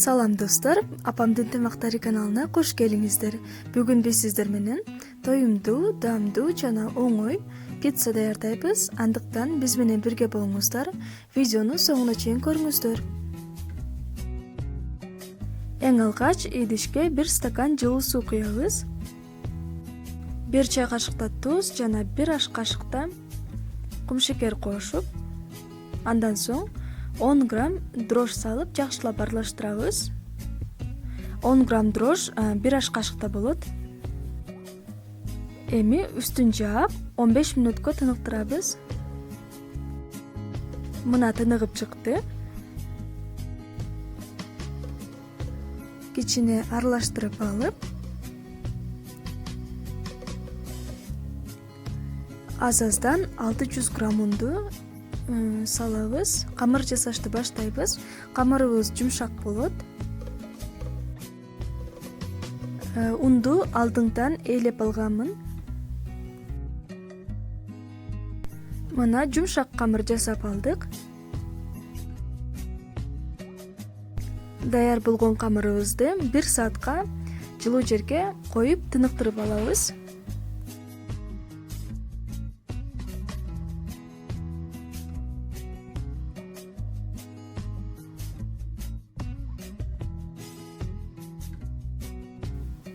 Салам достор, апамдын тамактары каналына кош келиңиздер. Бүгүн биз сиздер менен тоюмдуу, дамдуу жана оңой пицца даярдайбыз. Андыктан биз менен бирге болуңуздар. Видеону соңуна чейин көрүңүздөр. Эң алгач идишке 1 стакан жылуу суу куябыз. 1 чай кашыкта туз жана 1 аш кашыкта кумшекер кошуп, андан соң 10 грамм дрож салып жакшылап аралаштырабыз. 10 грамм дрож 1 аш кашыкта болот. Эми үстүн жаап 15 мүнөткө тыныктырабыз. Мына тыныгып чыкты. Кичине аралаштырып алып, аз-аздан 600 грамм унду салабыз. Камыр жасашты баштайбыз. Камырыбыз жумшак болот. Унду алдыңдан ээлеп алганмын. Мына жумшак камыр жасап алдык. Даяр болгон камырыбызды 1 саатка жылуу жерге коюп тыныктырып алабыз.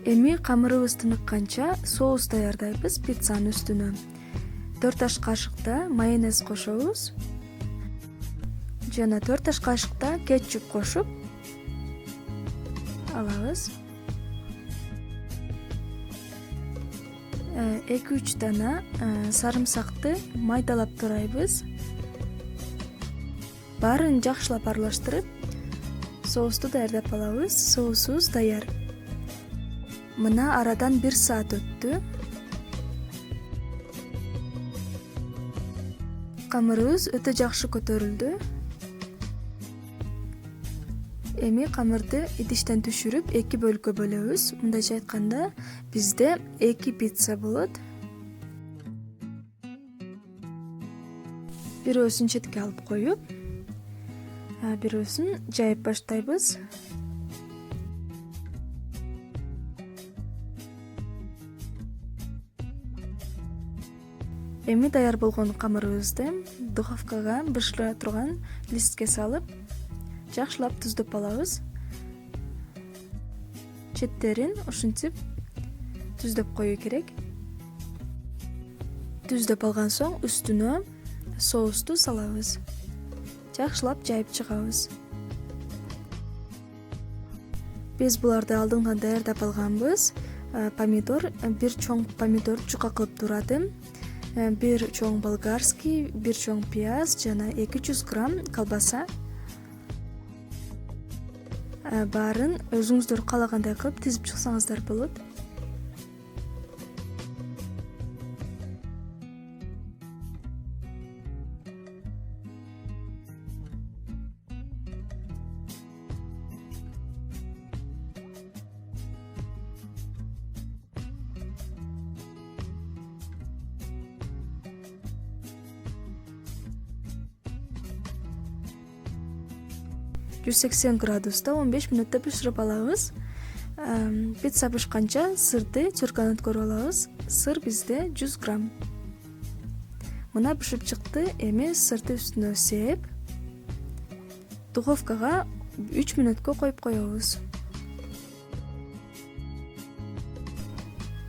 Эми камырыбыз тыныкканча соус даярдайбыз пиццанын үстүнө. 4 аш кашыкта майонез кошобуз. Жана 4 аш кашыкта кетчуп кошуп алабыз. 2-3 дана сарымсакты майдалап турайбыз. Баарын жакшылап аралаштырып, соусту даярдап алабыз. Соусубуз даяр. Мына арадан 1 саат өттү. Камырыбыз өтө жакшы көтөрүлдү. Эми камырды идиштен түшүрүп 2 бөлкө бөлөбүз. Мындайча айтканда, бизде 2 пицца болот. Бирөөсүн четке алып коюп, бирөөсүн жайып баштайбыз. Эми даяр болгон камырыбызды духовкага бышыра турган листке салып, жакшылап туздап алабыз. Четтерин ушинтип түздөп коюу керек. Түздөп алган соң үстүнө соусту салабыз. Жакшылап жайып чыгабыз. Биз буларды алдыңдан даярдап алганбыз. Помидор, 1 чоң помидор жука кылып турадым. 1 чоң болгарский, 1 чоң пияз жана 200 грамм колбаса. Баарын өзүңүздөр каалагандай кылып тизип чыксаңыздар болот. Жүз 180 градуста 15 мүнөттө бышырып алабыз. Пицца бышканча сырды чуркан өткөрүп алабыз. Сыр бизде 100 грамм. Мына бышып чыкты. Эми сырды үстүнө сээп, духовкага 3 мүнөткө коюп коебуз.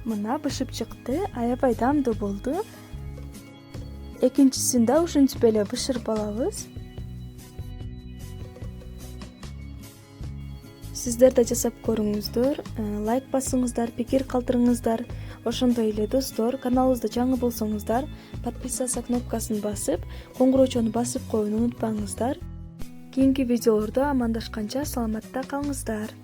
Мына бышып чыкты. Аябай дамдуу болду. Экинчисин да ушинтип эле бышырып алабыз. Сиздер да жасап көрүңүздөр, лайк басыңыздар, пикир калтырыңыздар. Ошондой эле достор, каналыбызда жаңы болсоңуздар, подписаться кнопкасын басып, коңгуроочону басып коюуну унутпаңыздар. Кийинки видеолордо амандашканча саламатта калыңыздар.